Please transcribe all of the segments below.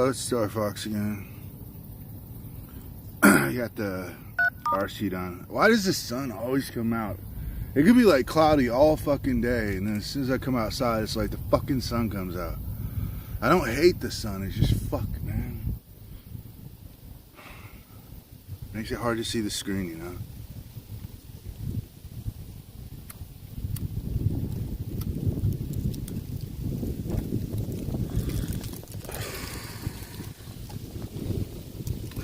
it's Star Fox again. I got the RC done. Why does the sun always come out? It could be like cloudy all fucking day, and then as soon as I come outside, it's like the fucking sun comes out. I don't hate the sun, it's just fuck, man. Makes it hard to see the screen, you know?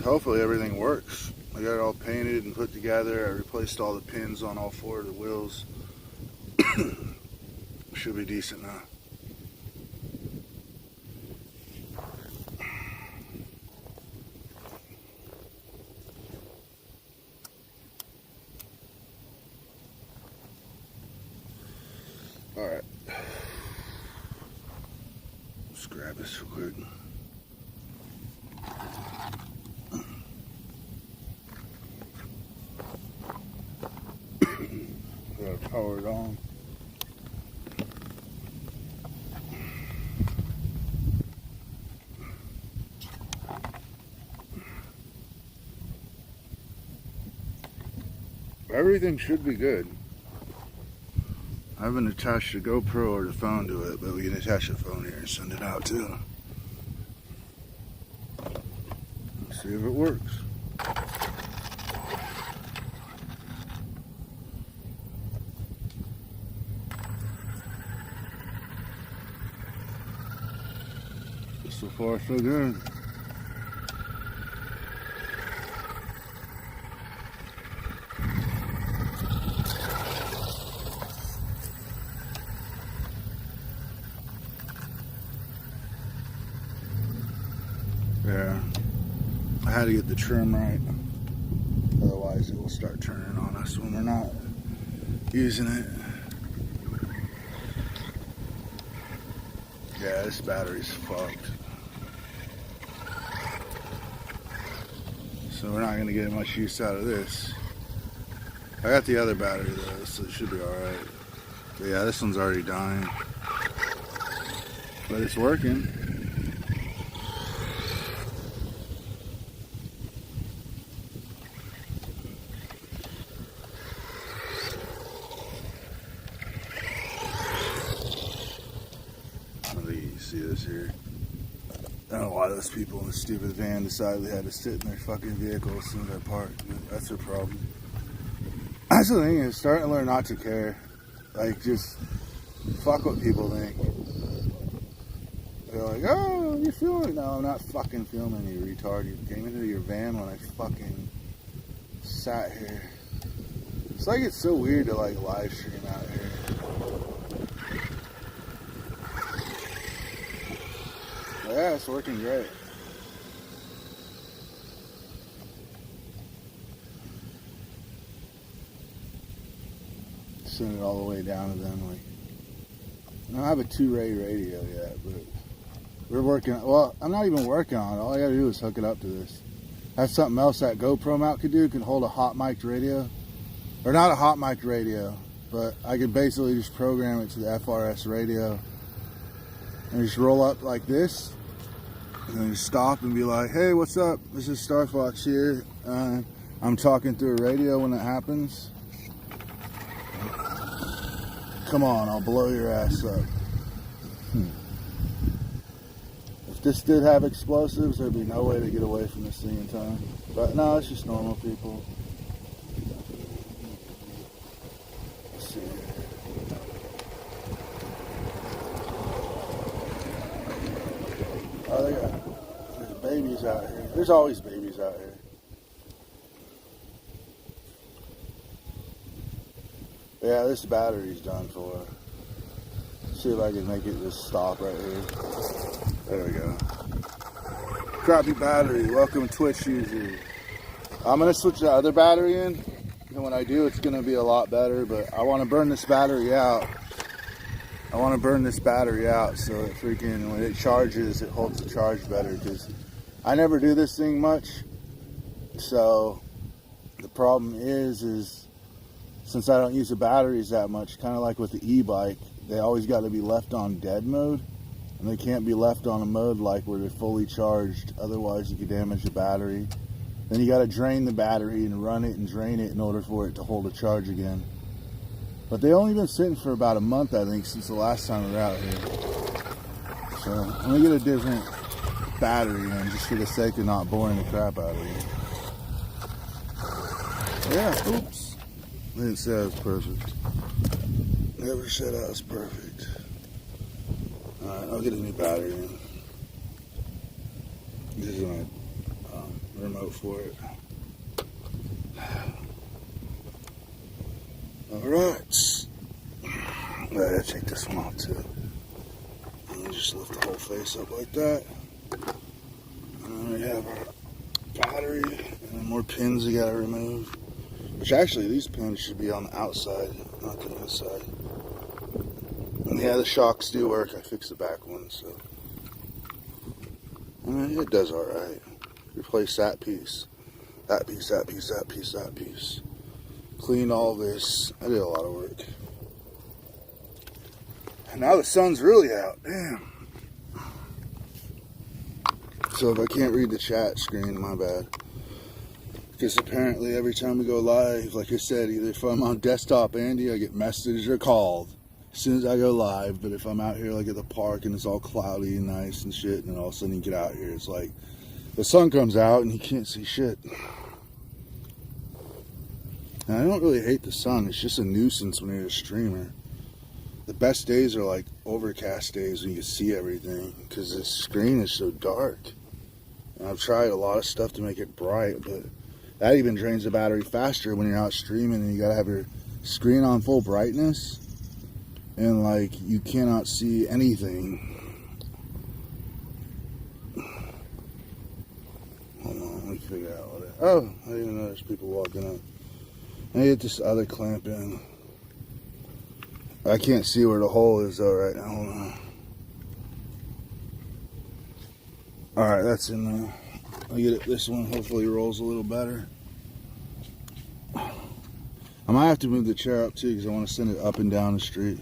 Hopefully everything works. I got it all painted and put together. I replaced all the pins on all 4 of the wheels. Should be decent now. Alright. Let's grab this real quick. Power it on. Everything should be good. I haven't attached a GoPro or the phone to it, but we can attach the phone here and send it out too. Let's see if it works. So far, so good. Yeah, I had to get the trim right, otherwise it will start turning on us when we're not using it. Yeah, this battery's fucked. So we're not going to get much use out of this. I got the other battery though, so it should be alright. But yeah, this one's already dying. But it's working. See this here. I don't know why those people in the stupid van decided they had to sit in their fucking vehicle as soon as I parked. That's their problem. That's the thing, is starting to learn not to care. Like, just fuck what people think. They're like, oh, you're filming. No, I'm not fucking filming, you retard. You came into your van when I fucking sat here. It's like, it's so weird to like live stream out here. Yeah, it's working great. Send it all the way down to them. Like, I don't have a 2-ray radio yet, but we're working. Well, I'm not even working on it. All I gotta do is hook it up to this. That's something else that GoPro mount could do. It can hold a hot mic radio, or not a hot mic radio, but I could basically just program it to the FRS radio and just roll up like this. And then just stop and be like, hey, what's up? This is Star Fox here. I'm talking through a radio when it happens. Come on, I'll blow your ass up. If this did have explosives, there'd be no way to get away from this thing in time. But no, it's just normal people. Let's see. Oh, there's babies out here. There's always babies out here. But yeah, this battery's done for. See if I can make it just stop right here. There we go. Crappy battery. Welcome Twitch user. I'm going to switch the other battery in. And when I do, it's going to be a lot better. But I want to burn this battery out. I want to burn this battery out so it freaking, when it charges, it holds the charge better, because I never do this thing much. So the problem is since I don't use the batteries that much, kind of like with the e-bike, they always got to be left on dead mode. And they can't be left on a mode like where they're fully charged, otherwise you could damage the battery. Then you got to drain the battery and run it and drain it in order for it to hold a charge again. But they only been sitting for about a month, I think, since the last time we were out here. So I'm gonna get a different battery in just for the sake of not boring the crap out of you. Yeah, oops. I didn't say that was perfect. Never said I was perfect. Alright, I'll get a new battery in. This is my remote for it. Alright. I gotta take this one off too. And you just lift the whole face up like that. And then we have our battery and more pins we gotta remove. Which actually these pins should be on the outside, not the inside. And yeah, the shocks do work. I fixed the back one, so I mean, it does alright. Replace that piece. That piece, that piece, that piece, that piece. Clean all this. I did a lot of work. And now the sun's really out. Damn. So if I can't read the chat screen, my bad. Because apparently every time we go live, like I said, either if I'm on desktop Andy, I get messaged or called as soon as I go live. But if I'm out here like at the park and it's all cloudy and nice and shit, and then all of a sudden you get out here, it's like the sun comes out and you can't see shit. And I don't really hate the sun. It's just a nuisance when you're a streamer. The best days are like overcast days when you can see everything because this screen is so dark. And I've tried a lot of stuff to make it bright, but that even drains the battery faster when you're out streaming and you gotta have your screen on full brightness and like you cannot see anything. Hold on, let me figure out what it. Oh, I didn't even know there's people walking up. I get this other clamp in. I can't see where the hole is though right now. Hold on. Alright, that's in there. I'll get it. This one hopefully rolls a little better. I might have to move the chair up too because I want to send it up and down the street.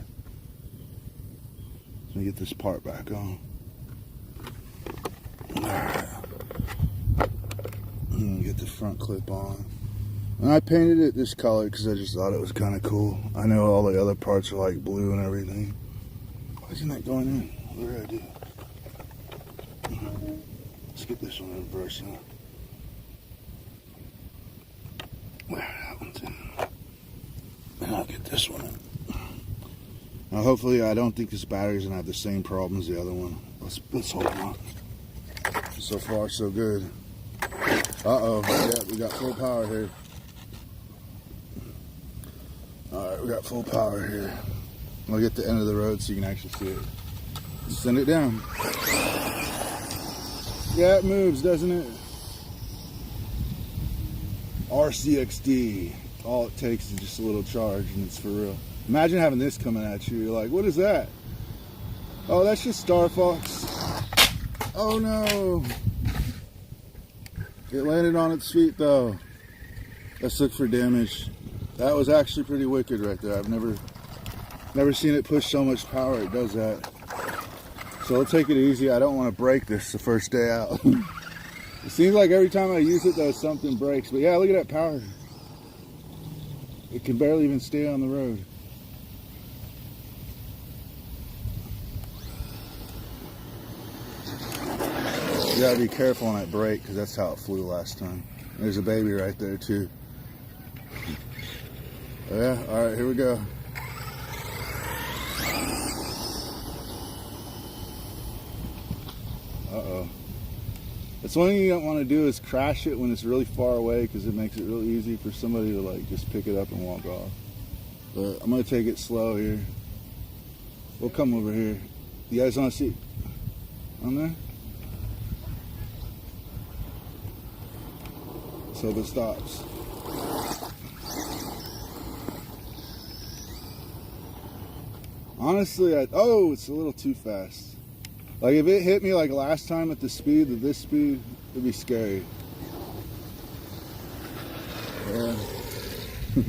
Let me get this part back on. Alright. Get the front clip on. And I painted it this color because I just thought it was kind of cool. I know all the other parts are like blue and everything. Why isn't that going in? What did I do? Let's get this one in reverse now. That one's in. And I'll get this one in. Now hopefully I don't think this battery's gonna have the same problem as the other one. Let's hold on. So far so good. Uh-oh, yeah, we got full power here. Alright, we got full power here. I'll get the end of the road so you can actually see it. Send it down. Yeah, it moves, doesn't it? RCXD. All it takes is just a little charge and it's for real. Imagine having this coming at you. You're like, what is that? Oh, that's just Star Fox. Oh no. It landed on its feet though. Let's look for damage. That was actually pretty wicked right there. I've never seen it push so much power. It does that. So we'll take it easy. I don't want to break this the first day out. It seems like every time I use it though, something breaks. But yeah, look at that power. It can barely even stay on the road. You gotta be careful on that brake because that's how it flew last time. There's a baby right there too. Yeah, all right, here we go. Uh-oh. That's one thing you don't want to do is crash it when it's really far away because it makes it real easy for somebody to like just pick it up and walk off. But I'm gonna take it slow here. We'll come over here. You guys want to see on there? So it stops. Honestly, oh, it's a little too fast. Like if it hit me like last time at the speed of this speed, it'd be scary. Yeah. There's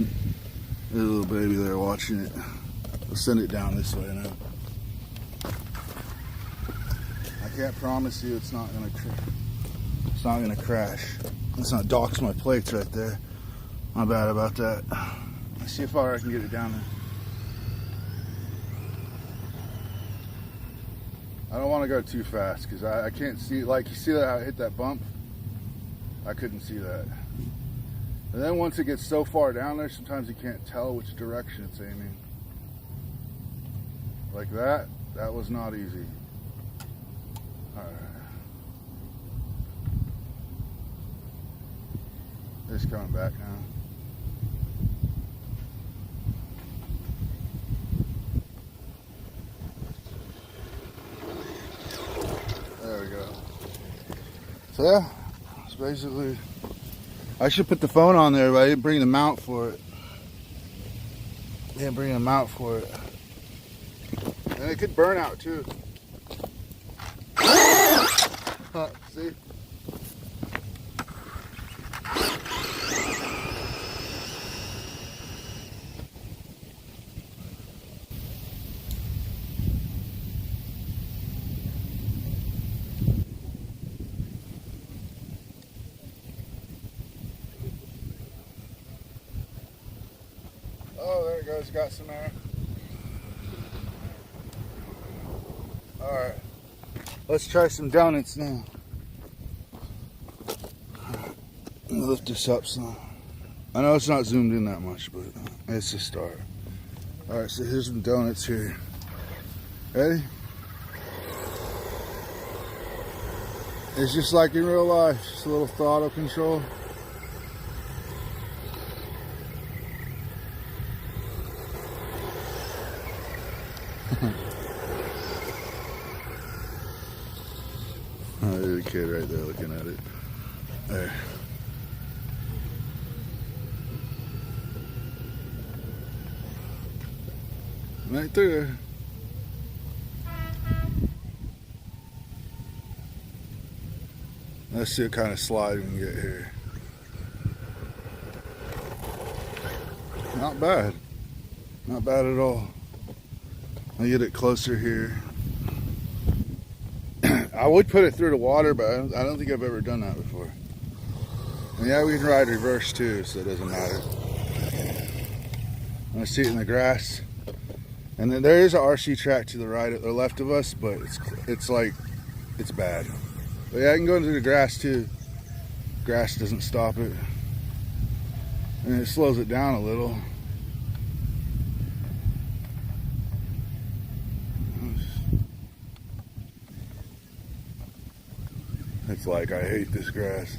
a little baby there watching it. I'll send it down this way now. can't promise you it's not gonna crash. Let's not dox my plates right there. My bad about that. Let's see how far I can get it down there. I don't want to go too fast because I can't see, like, you see that how I hit that bump? I couldn't see that. And then once it gets so far down there, sometimes you can't tell which direction it's aiming. Like that was not easy. Alright. It's coming back now. There we go. So yeah, it's basically, I should put the phone on there, but I didn't bring the mount for it. And it could burn out too. See? Oh, there it goes, got some air. Alright, let's try some donuts now. Lift this up some. I know it's not zoomed in that much, but it's a start. Alright, so here's some donuts here. Ready? It's just like in real life, just a little throttle control. Oh, there's a kid right there looking at it. There. Right through there. Let's see what kind of slide we can get here. Not bad. Not bad at all. I'll get it closer here. I would put it through the water, but I don't think I've ever done that before. And yeah, we can ride reverse too, so it doesn't matter. I see it in the grass. And then there is an RC track to the right or left of us, but it's bad. But yeah, I can go into the grass too. Grass doesn't stop it. And it slows it down a little. It's like, I hate this grass.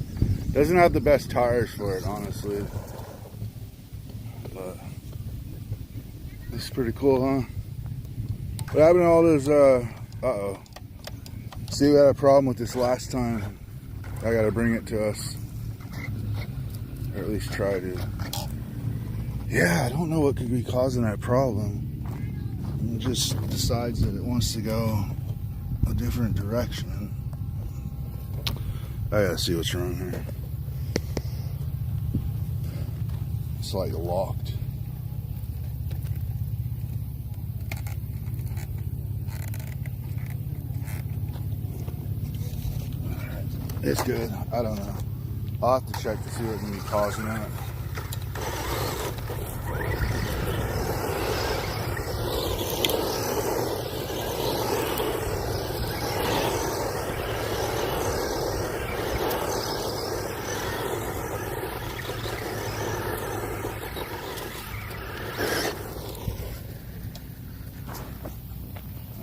Doesn't have the best tires for it, honestly. But it's pretty cool, huh? What happened to all those, uh-oh. See, we had a problem with this last time. I gotta bring it to us. Or at least try to. Yeah, I don't know what could be causing that problem. It just decides that it wants to go a different direction. I gotta see what's wrong here. It's like locked. It's good. I don't know. I'll have to check to see what can be causing that.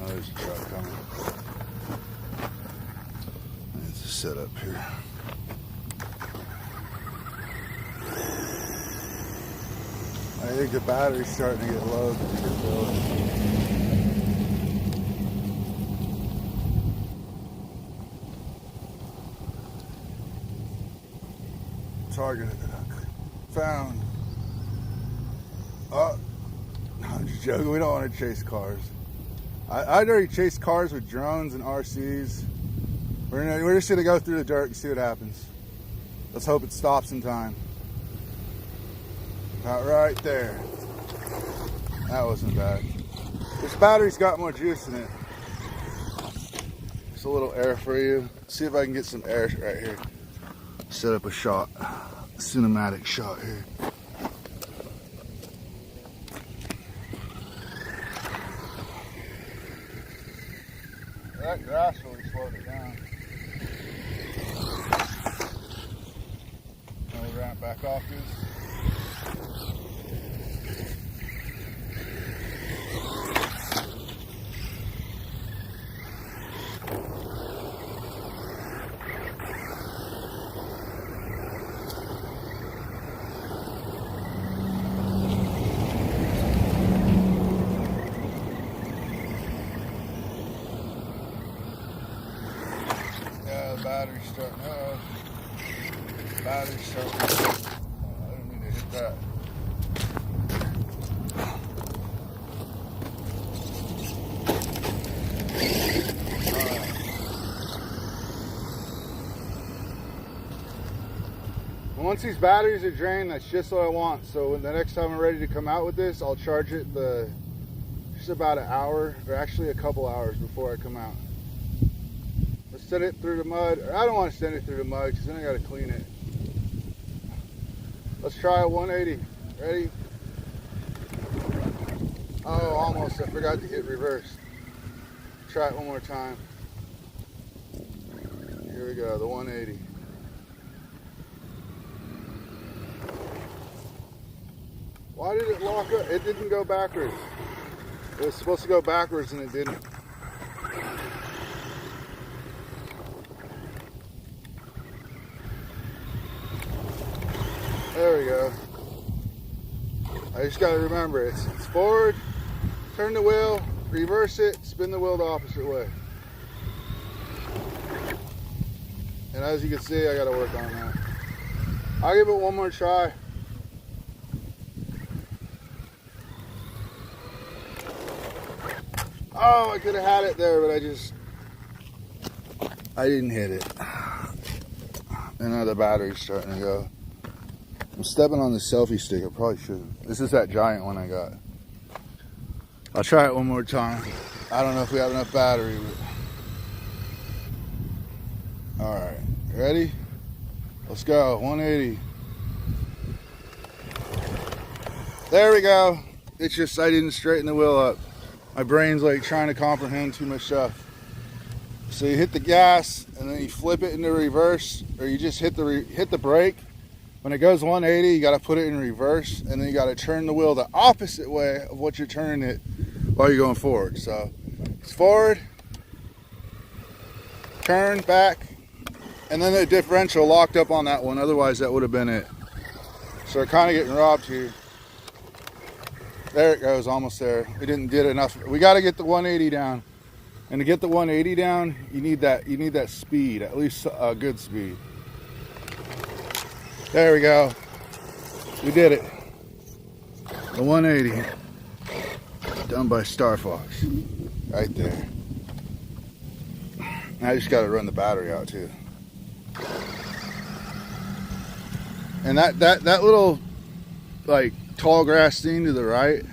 Oh, there's a truck coming. It's a setup here. I think the battery's starting to get low because you get building. Target found. Oh, I'm just joking. We don't want to chase cars. I'd already chased cars with drones and RCs. We're just gonna go through the dirt and see what happens. Let's hope it stops in time. About right there. That wasn't bad. This battery's got more juice in it. It's a little air for you. See if I can get some air right here. Set up a shot, cinematic shot here. That grass really slowed it down. Now we ran it back off this. Battery's starting up. Battery's starting up. Oh, I didn't mean to hit that. Once these batteries are drained, that's just what I want. So when the next time I'm ready to come out with this, I'll charge it just about an hour, or actually a couple hours before I come out. Send it through the mud. I don't want to send it through the mud because then I got to clean it. Let's try a 180. Ready? Oh, almost. I forgot to hit reverse. Try it one more time. Here we go, the 180. Why did it lock up? It didn't go backwards. It was supposed to go backwards and it didn't. There we go. I just got to remember it's forward, turn the wheel, reverse it, spin the wheel the opposite way. And as you can see, I got to work on that. I'll give it one more try. Oh, I could have had it there, but I didn't hit it. And now the battery's starting to go. I'm stepping on the selfie stick. I probably shouldn't. This is that giant one I got. I'll try it one more time. I don't know if we have enough battery. But... all right, ready? Let's go. 180. There we go. It's just I didn't straighten the wheel up. My brain's like trying to comprehend too much stuff. So you hit the gas and then you flip it into reverse, or you just hit the brake. When it goes 180, you got to put it in reverse, and then you got to turn the wheel the opposite way of what you're turning it while you're going forward. So it's forward, turn, back, and then the differential locked up on that one. Otherwise, that would have been it. So we're kind of getting robbed here. There it goes, almost there. We didn't get enough. We got to get the 180 down, and to get the 180 down, you need that speed, at least a good speed. There we go. We did it. The 180. Done by Star Fox. Right there. I just got to run the battery out too. And that little like tall grass thing to the right,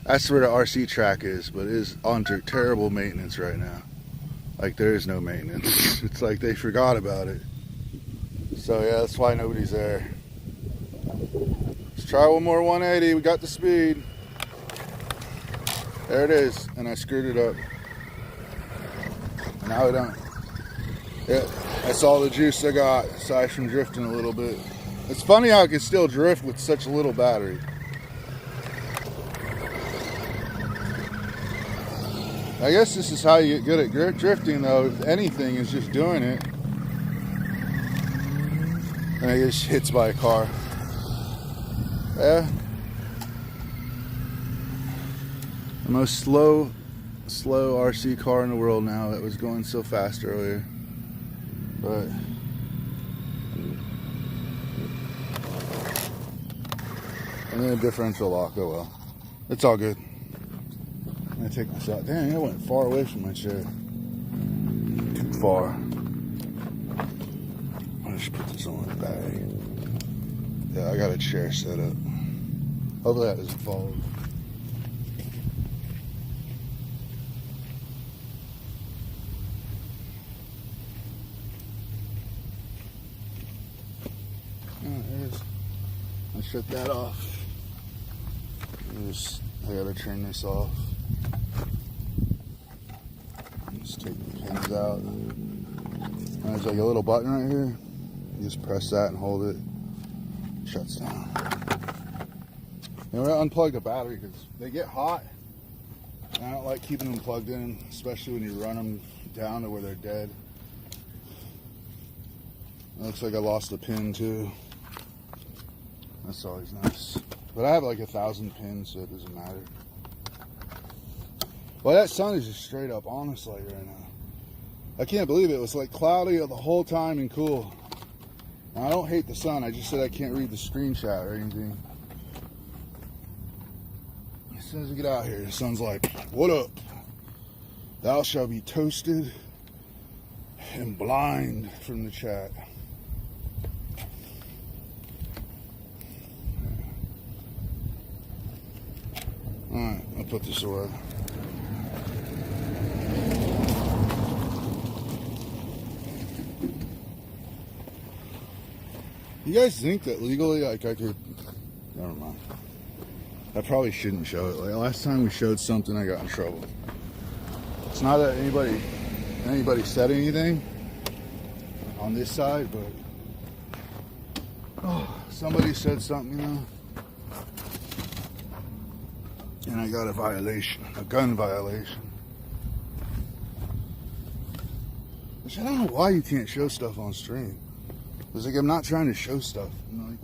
that's where the RC track is, but it is under terrible maintenance right now. Like there is no maintenance. It's like they forgot about it. So yeah, that's why nobody's there. Let's try one more 180. We got the speed. There it is. And I screwed it up. Now I don't. Yeah, that's all the juice I got, aside from drifting a little bit. It's funny how I can still drift with such a little battery. I guess this is how you get good at drifting, though. If anything, is just doing it. And it gets hit by a car. Yeah. The most slow RC car in the world now. That was going so fast earlier. But and then a differential lock. Oh well. It's all good. I'm gonna take this out. Dang, I went far away from my chair. Too far. I'll just put this on the bag. Yeah, I got a chair set up. Hopefully that doesn't fall. I shut that off. I gotta turn this off. Just take the pins out. And there's like a little button right here. You just press that and hold it. It shuts down. And we're gonna unplug the battery because they get hot. And I don't like keeping them plugged in, especially when you run them down to where they're dead. It looks like I lost a pin too. That's always nice. But I have like 1,000 pins, so it doesn't matter. Well, that sun is just straight up on us like right now. I can't believe it. It was like cloudy the whole time and cool. And I don't hate the sun. I just said I can't read the screenshot or anything. As soon as we get out here, the sun's like, what up? Thou shalt be toasted and blind from the chat. Alright, I'll put this away. You guys think that legally, like I could, never mind. I probably shouldn't show it. Like last time we showed something, I got in trouble. It's not that anybody said anything on this side, but somebody said something, you know. And I got a violation, a gun violation. Which I don't know why you can't show stuff on stream. It's like I'm not trying to show stuff. I'm like,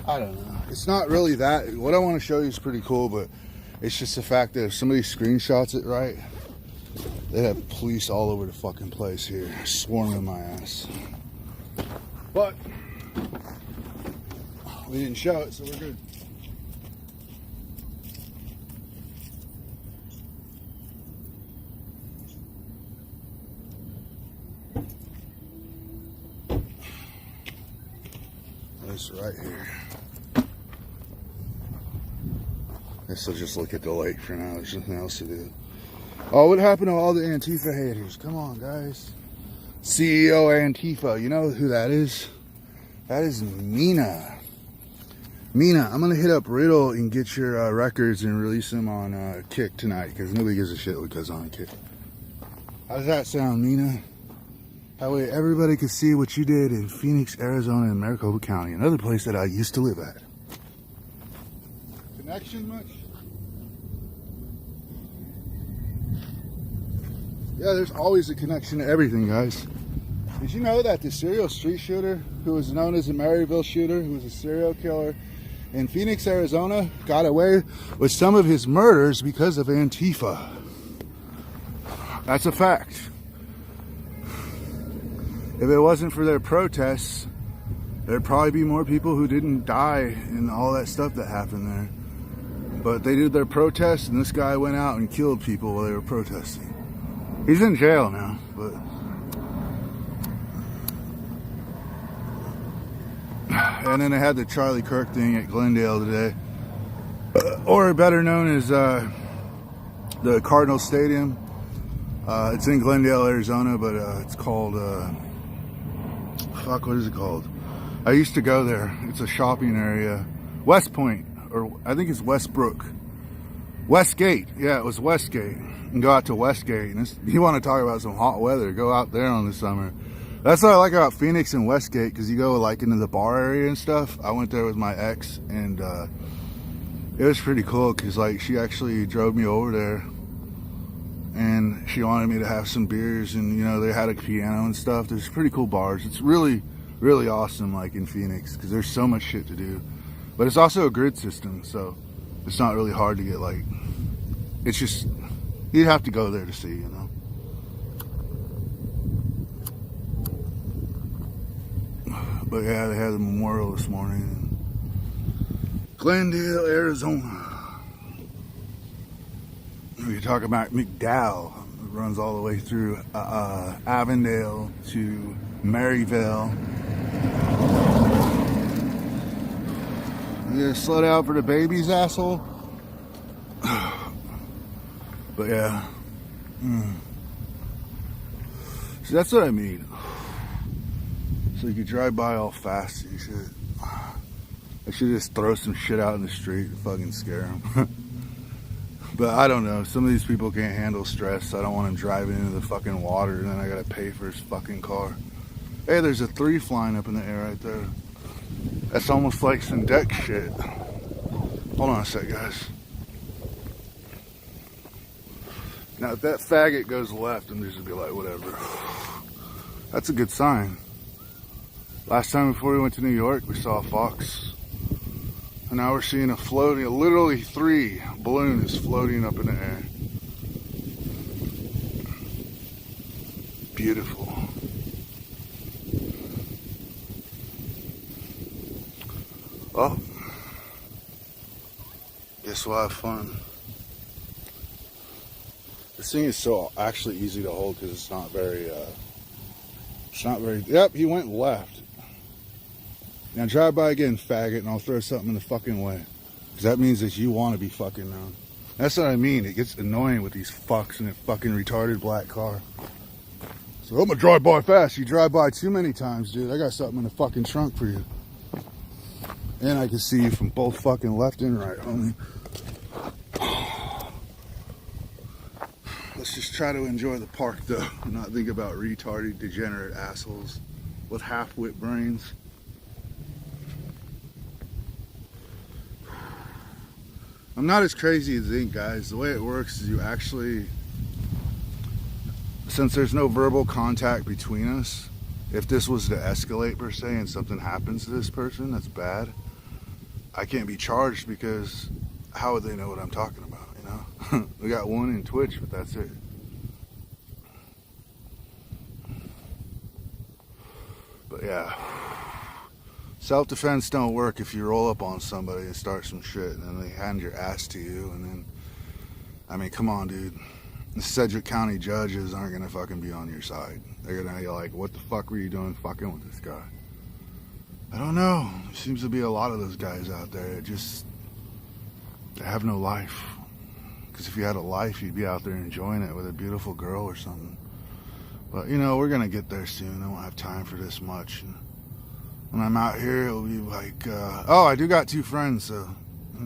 I don't know. It's not really that. What I want to show you is pretty cool, but it's just the fact that if somebody screenshots it right, they have police all over the fucking place here, swarming my ass. But we didn't show it, so we're good. This right here. Guess I'll just look at the lake for now. There's nothing else to do. Oh, what happened to all the Antifa haters? Come on, guys. CEO Antifa. You know who that is? That is Mina. Mina, I'm going to hit up Riddle and get your records and release them on Kick tonight because nobody gives a shit what goes on Kick. How does that sound, Mina? That way everybody could see what you did in Phoenix, Arizona, and Maricopa County, another place that I used to live at. Connection much? Yeah, there's always a connection to everything, guys. Did you know that the serial street shooter, who was known as the Maryville shooter, who was a serial killer in Phoenix, Arizona, got away with some of his murders because of Antifa? That's a fact. If it wasn't for their protests, there'd probably be more people who didn't die and all that stuff that happened there. But they did their protests, and this guy went out and killed people while they were protesting. He's in jail now, but... And then they had the Charlie Kirk thing at Glendale today. Or better known as the Cardinal Stadium. It's in Glendale, Arizona, but it's called... what is it called? I used to go there. It's a shopping area. West Point, or I think it's Westbrook. Westgate. Yeah, it was Westgate. And go out to Westgate. And you want to talk about some hot weather, go out there on the summer. That's what I like about Phoenix and Westgate, because you go like into the bar area and stuff. I went there with my ex, and it was pretty cool, because like she actually drove me over there. And she wanted me to have some beers, and you know, they had a piano and stuff. There's pretty cool bars. It's really, really awesome, like in Phoenix, because there's so much shit to do. But it's also a grid system, so it's not really hard to get, like, it's just, you'd have to go there to see, you know. But yeah, they had the memorial this morning in Glendale, Arizona. We talk about McDowell. It runs all the way through Avondale to Maryville. You gonna slow down for the babies, asshole? But yeah. So that's what I mean. So you could drive by all fast and shit. I should just throw some shit out in the street and fucking scare them. But I don't know. Some of these people can't handle stress. So I don't want them driving into the fucking water and then I gotta pay for his fucking car. Hey, there's a 3 flying up in the air right there. That's almost like some deck shit. Hold on a sec, guys. Now, if that faggot goes left, I'm just gonna be like, whatever. That's a good sign. Last time before we went to New York, we saw a fox. And now we're seeing a floating, literally 3 balloons floating up in the air. Beautiful. Oh. Guess we'll have fun. This thing is so actually easy to hold because it's not very, yep, he went left. Now drive by again, faggot, and I'll throw something in the fucking way. Because that means that you want to be fucking known. That's what I mean. It gets annoying with these fucks in a fucking retarded black car. So I'm gonna drive by fast. You drive by too many times, dude. I got something in the fucking trunk for you. And I can see you from both fucking left and right, homie. Let's just try to enjoy the park, though, and not think about retarded, degenerate assholes with half-wit brains. I'm not as crazy as you think, guys. The way it works is you actually, since there's no verbal contact between us, if this was to escalate per se and something happens to this person that's bad, I can't be charged because how would they know what I'm talking about, you know? We got one in Twitch, but that's it. But yeah, self-defense don't work if you roll up on somebody and start some shit and then they hand your ass to you and then, I mean, come on, dude. The Sedgwick County judges aren't gonna fucking be on your side. They're gonna be like, what the fuck were you doing fucking with this guy? I don't know. There seems to be a lot of those guys out there that just, they have no life. Because if you had a life, you'd be out there enjoying it with a beautiful girl or something. But, you know, we're going to get there soon. I won't have time for this much. And when I'm out here, it'll be like, oh, I do got 2 friends, so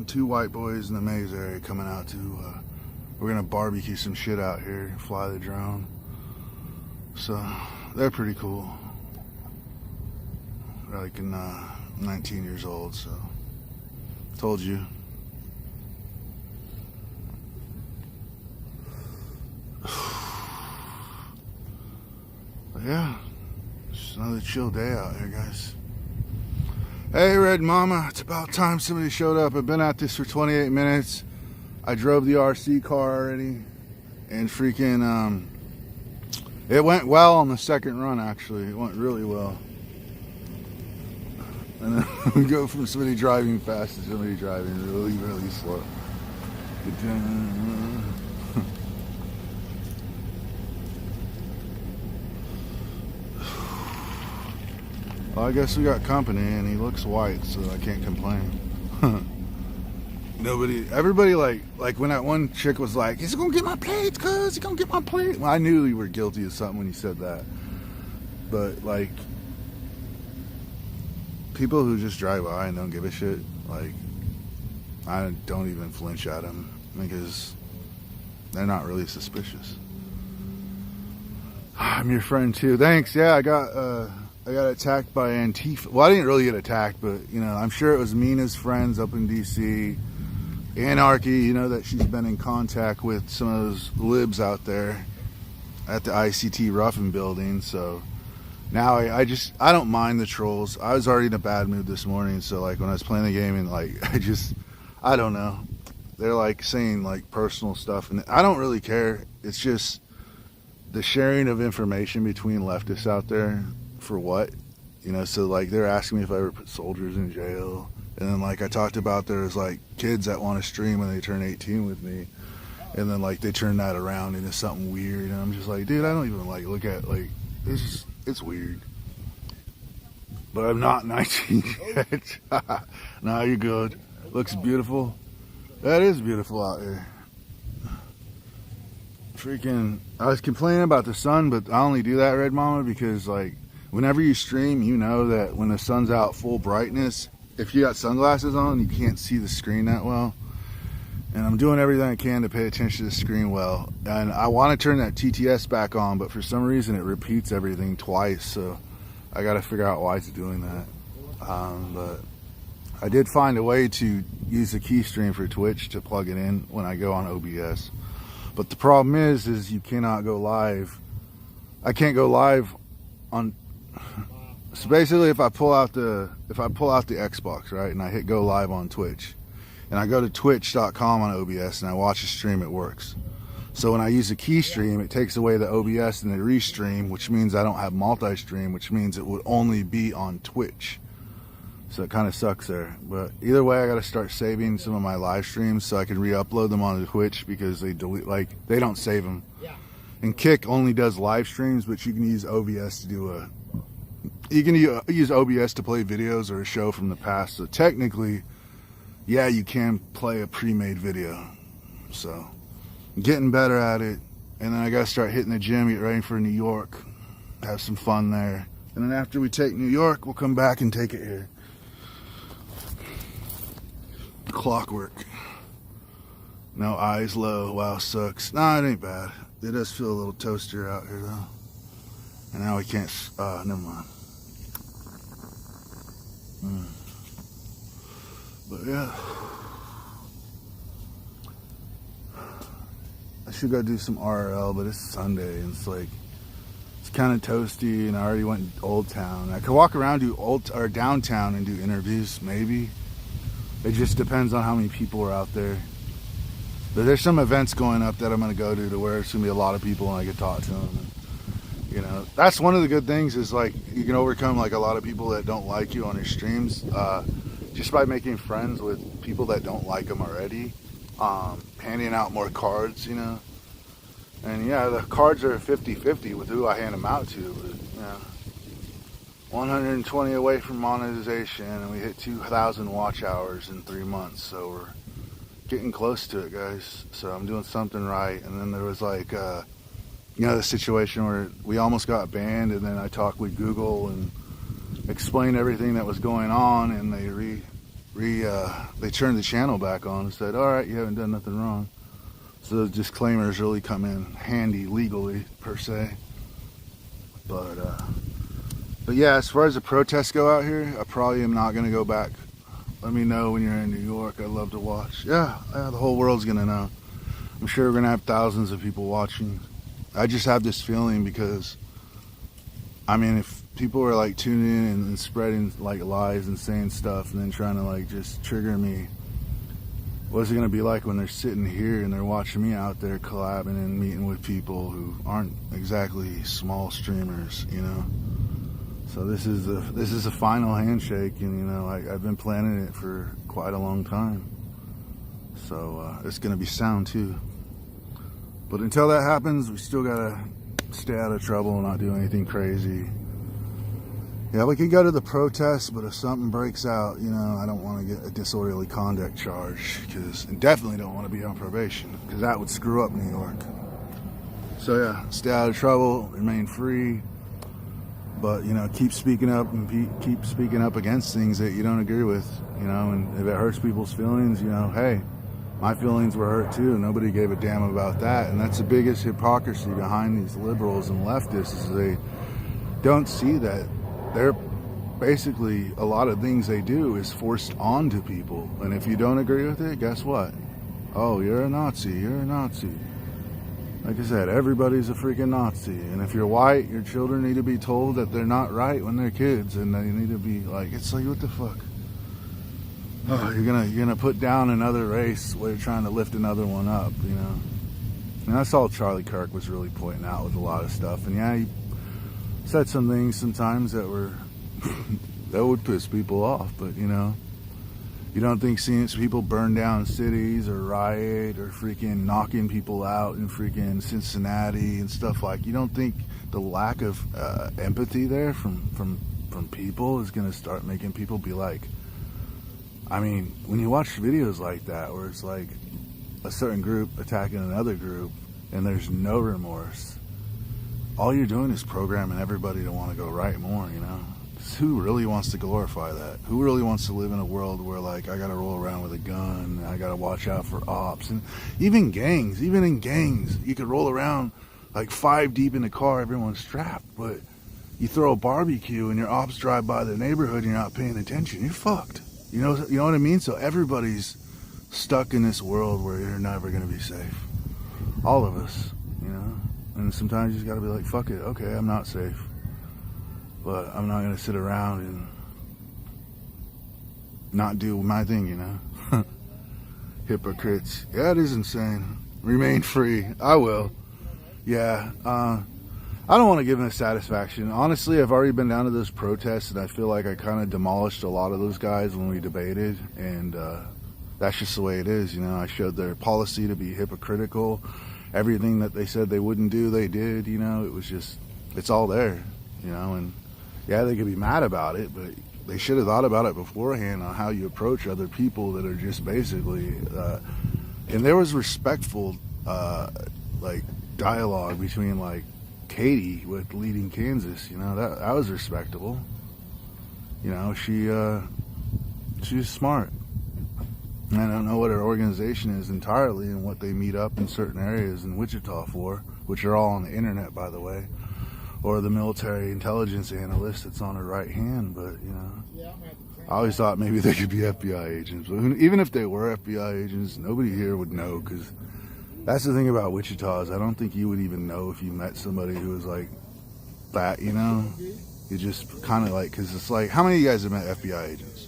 2 white boys in the Maze area coming out to, we're going to barbecue some shit out here, fly the drone. So, they're pretty cool. They're like 19 years old, so told you. But yeah, it's another chill day out here, guys. Hey, Red Mama, it's about time somebody showed up. I've been at this for 28 minutes. I drove the RC car already, and freaking, it went well on the second run, actually. It went really well. And then we go from somebody driving fast to somebody driving really, really slow. Well, I guess we got company, and he looks white, so I can't complain. Everybody like when that one chick was like, he's gonna get my plates, cuz he's gonna get my plate. Well, I knew you were guilty of something when you said that. But like, people who just drive by and don't give a shit, like, I don't even flinch at them because they're not really suspicious. I'm your friend too. Thanks. Yeah, I got attacked by Antifa. Well, I didn't really get attacked, but you know, I'm sure it was Mina's friends up in DC. Anarchy, you know that she's been in contact with some of those libs out there at the ICT Ruffin building, so now I don't mind the trolls. I was already in a bad mood this morning, so like when I was playing the game and like I don't know. They're like saying like personal stuff and I don't really care. It's just the sharing of information between leftists out there for what? You know, so like they're asking me if I ever put soldiers in jail. And then like I talked about there's like kids that want to stream when they turn 18 with me. And then like they turn that around into something weird. And I'm just like, dude, I don't even like look at like it's weird. But I'm not 19 yet. No, you're good. Looks beautiful. That is beautiful out here. Freaking, I was complaining about the sun, but I only do that, Red Mama, because like Whenever you stream, you know that when the sun's out full brightness, if you got sunglasses on, you can't see the screen that well. And I'm doing everything I can to pay attention to the screen well. And I want to turn that TTS back on, but for some reason it repeats everything twice. So I got to figure out why it's doing that. But I did find a way to use the key stream for Twitch to plug it in when I go on OBS. But the problem is you cannot go live. I can't go live on. So basically, if I pull out the Xbox, right, and I hit go live on Twitch, and I go to twitch.com on OBS and I watch a stream, it works. So when I use a key stream, it takes away the OBS and the restream, which means I don't have multi-stream, which means it would only be on Twitch. So it kind of sucks there. But either way, I got to start saving some of my live streams so I can re-upload them onto Twitch, because they delete, like, they don't save them. Yeah. And Kick only does live streams, but you can use OBS to do you can use OBS to play videos or a show from the past. So technically, yeah, you can play a pre-made video. So I'm getting better at it. And then I got to start hitting the gym, get ready for New York, have some fun there. And then after we take New York, we'll come back and take it here. Clockwork. No eyes low. Wow, sucks. Nah, it ain't bad. It does feel a little toaster out here though. And now we can't. Never mind. But yeah, I should go do some RL, but it's Sunday and it's like it's kind of toasty. And I already went Old Town. I could walk around, do downtown and do interviews, maybe. It just depends on how many people are out there. But there's some events going up that I'm going to go to where it's going to be a lot of people and I can talk to them. And, you know, that's one of the good things is like you can overcome like a lot of people that don't like you on your streams just by making friends with people that don't like them already. Handing out more cards, you know. And yeah, the cards are 50-50 with who I hand them out to. But, you know, 120 away from monetization, and we hit 2,000 watch hours in 3 months, so we're getting close to it, guys. So I'm doing something right. And then there was like you know, the situation where we almost got banned, and then I talked with Google and explained everything that was going on, and they they turned the channel back on and said, all right, you haven't done nothing wrong. So those disclaimers really come in handy legally per se. But yeah, as far as the protests go out here, I probably am not going to go back. Let me know when you're in New York. I'd love to watch. Yeah, the whole world's going to know. I'm sure we're going to have thousands of people watching. I just have this feeling because, I mean, if people are like tuning in and spreading like lies and saying stuff and then trying to like just trigger me, what's it going to be like when they're sitting here and they're watching me out there collabing and meeting with people who aren't exactly small streamers, you know? So this is a final handshake, and you know, I've been planning it for quite a long time. So it's going to be sound too. But until that happens, we still gotta stay out of trouble and not do anything crazy. Yeah, we can go to the protest, but if something breaks out, you know, I don't want to get a disorderly conduct charge, and definitely don't want to be on probation, because that would screw up New York. So yeah, stay out of trouble, remain free. But, you know, keep speaking up and keep speaking up against things that you don't agree with, you know, and if it hurts people's feelings, you know, hey, my feelings were hurt too. Nobody gave a damn about that. And that's the biggest hypocrisy behind these liberals and leftists is they don't see that they're basically, a lot of things they do is forced onto people. And if you don't agree with it, guess what? Oh, you're a Nazi, you're a Nazi. Like I said, everybody's a freaking Nazi. And if you're white, your children need to be told that they're not right when they're kids. And they need to be like, it's like, what the fuck? Oh, you're gonna put down another race while you're trying to lift another one up, you know? And that's all Charlie Kirk was really pointing out with a lot of stuff. And yeah, he said some things sometimes that were, that would piss people off. But, you know, you don't think seeing people burn down cities or riot or freaking knocking people out in freaking Cincinnati and stuff like, you don't think the lack of empathy there from people is going to start making people be like, I mean, when you watch videos like that where it's like a certain group attacking another group and there's no remorse, all you're doing is programming everybody to want to go right more, you know? 'Cause who really wants to glorify that? Who really wants to live in a world where, like, I gotta roll around with a gun, I gotta watch out for ops, and even in gangs, you could roll around like 5 deep in the car, everyone's strapped, but you throw a barbecue and your ops drive by the neighborhood and you're not paying attention, you're fucked. You know what I mean? So everybody's stuck in this world where you're never gonna be safe. All of us, you know? And sometimes you just gotta be like, fuck it, okay, I'm not safe. But I'm not gonna sit around and not do my thing, you know? Hypocrites. Yeah, it is insane. Remain free. I will. Yeah, I don't want to give them a satisfaction. Honestly, I've already been down to those protests, and I feel like I kind of demolished a lot of those guys when we debated, and that's just the way it is, you know. I showed their policy to be hypocritical. Everything that they said they wouldn't do, they did, you know. It was just, it's all there, you know, and yeah, they could be mad about it, but they should have thought about it beforehand on how you approach other people that are just basically, and there was respectful, like, dialogue between, like, Katie with leading Kansas, you know, that was respectable. You know, she's smart. And I don't know what her organization is entirely and what they meet up in certain areas in Wichita for, which are all on the internet, by the way, or the military intelligence analyst that's on her right hand. But, you know, I always thought maybe they could be FBI agents. But even if they were FBI agents, nobody here would know, because that's the thing about Wichita is I don't think you would even know if you met somebody who was like that, you know? You just kind of like, because it's like, how many of you guys have met FBI agents?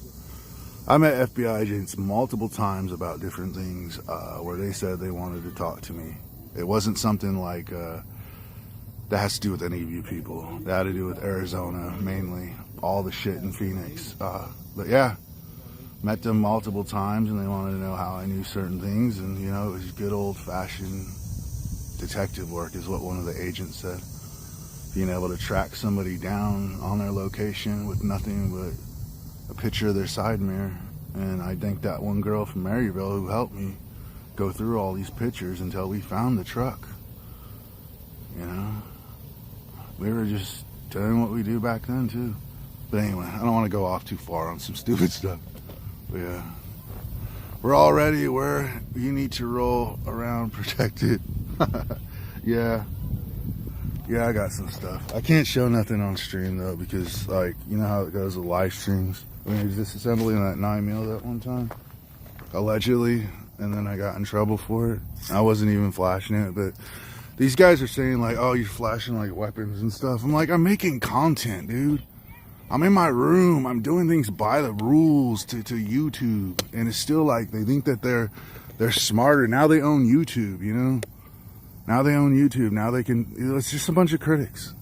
I met FBI agents multiple times about different things where they said they wanted to talk to me. It wasn't something like that has to do with any of you people. That had to do with Arizona, mainly. All the shit in Phoenix. But yeah, met them multiple times, and they wanted to know how I knew certain things, and, you know, it was good old-fashioned detective work is what one of the agents said. Being able to track somebody down on their location with nothing but a picture of their side mirror. And I thank that one girl from Maryville who helped me go through all these pictures until we found the truck. You know? We were just doing what we do back then, too. But anyway, I don't want to go off too far on some stupid stuff. But yeah, we're all ready where you need to roll around protected. Yeah, I got some stuff. I can't show nothing on stream though, because, like, you know how it goes with live streams. I mean, disassembling that 9mm that one time, allegedly, and then I got in trouble for it. I wasn't even flashing it, but these guys are saying like, oh, you're flashing like weapons and stuff. I'm like, I'm making content, dude. I'm in my room. I'm doing things by the rules to YouTube. And it's still like they think that they're smarter. Now they own YouTube, you know? Now they own YouTube. Now they can, you know, it's just a bunch of critics.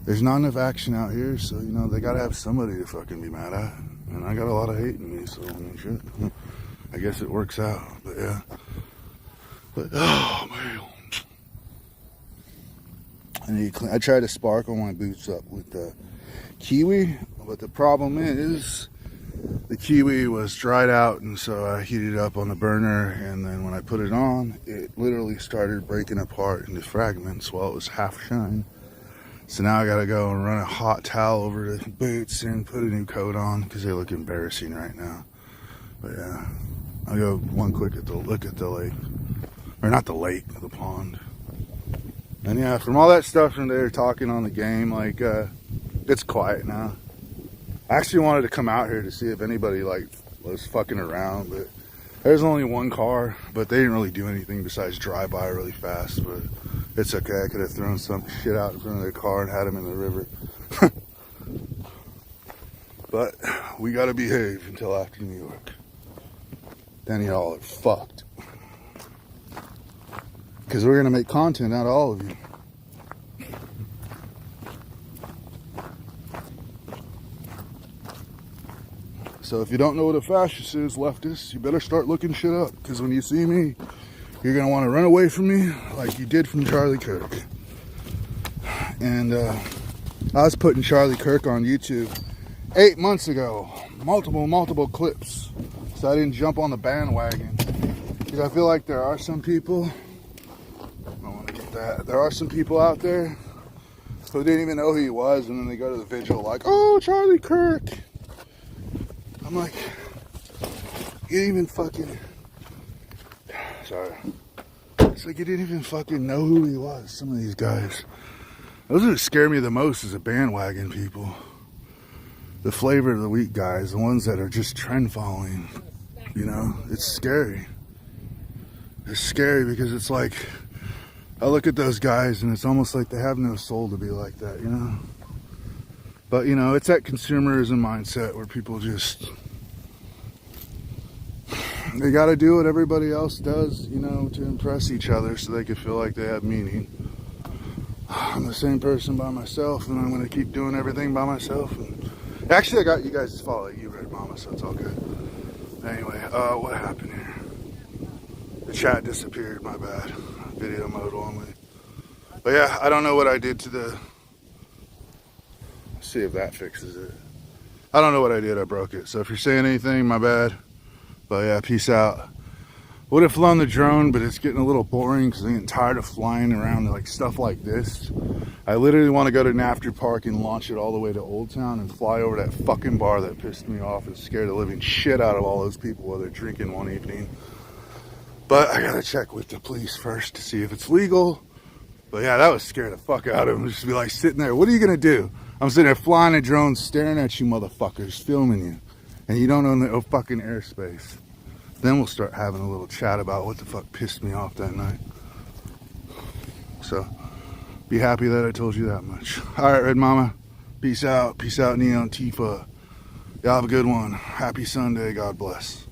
There's not enough action out here, so, you know, they gotta have somebody to fucking be mad at. And I got a lot of hate in me, so, I mean, shit. I guess it works out, but yeah. But, oh, man. I tried to sparkle my boots up with the kiwi, but the problem is the kiwi was dried out, and so I heated it up on the burner, and then when I put it on, it literally started breaking apart into fragments while it was half shine. So now I gotta go and run a hot towel over the boots and put a new coat on because they look embarrassing right now. But yeah, I'll go one quick look at the lake, or not the lake, the pond. And yeah, from all that stuff from there talking on the game, like, it's quiet now. I actually wanted to come out here to see if anybody, like, was fucking around, but there's only one car, but they didn't really do anything besides drive by really fast, but it's okay. I could have thrown some shit out in front of their car and had them in the river. But we gotta behave until after New York. Then y'all are fucked. Because we're gonna make content out of all of you. So if you don't know what a fascist is, leftist, you better start looking shit up. Because when you see me, you're going to want to run away from me like you did from Charlie Kirk. And I was putting Charlie Kirk on YouTube 8 months ago. Multiple clips. So I didn't jump on the bandwagon. Because I feel like there are some people, I want to get that. There are some people out there who didn't even know who he was, and then they go to the vigil like, oh, Charlie Kirk. I'm like, you didn't even fucking, sorry. It's like you didn't even fucking know who he was, some of these guys. Those are that scare me the most is the bandwagon people. The flavor of the week guys, the ones that are just trend following. You know, it's scary. It's scary because it's like, I look at those guys and it's almost like they have no soul to be like that, you know? But, you know, it's that consumerism mindset where people just, they got to do what everybody else does, you know, to impress each other so they can feel like they have meaning. I'm the same person by myself, and I'm going to keep doing everything by myself. And actually, I got you guys to follow you, Red Mama, so it's all good. Anyway, what happened here? The chat disappeared, my bad. Video mode only. But yeah, I don't know what I did to the... Let's see if that fixes it. I don't know what I did, I broke it. So if you're saying anything, my bad. But yeah, peace out. Would have flown the drone, but it's getting a little boring because I'm getting tired of flying around like stuff like this. I literally want to go to Nafter Park and launch it all the way to Old Town and fly over that fucking bar that pissed me off and scared the living shit out of all those people while they're drinking one evening. But I gotta check with the police first to see if it's legal. But yeah, that was scared the fuck out of them. Just be like sitting there, what are you gonna do? I'm sitting there flying a drone, staring at you motherfuckers, filming you. And you don't own the fucking airspace. Then we'll start having a little chat about what the fuck pissed me off that night. So, be happy that I told you that much. Alright, Red Mama. Peace out. Peace out, Neon Tifa. Y'all have a good one. Happy Sunday. God bless.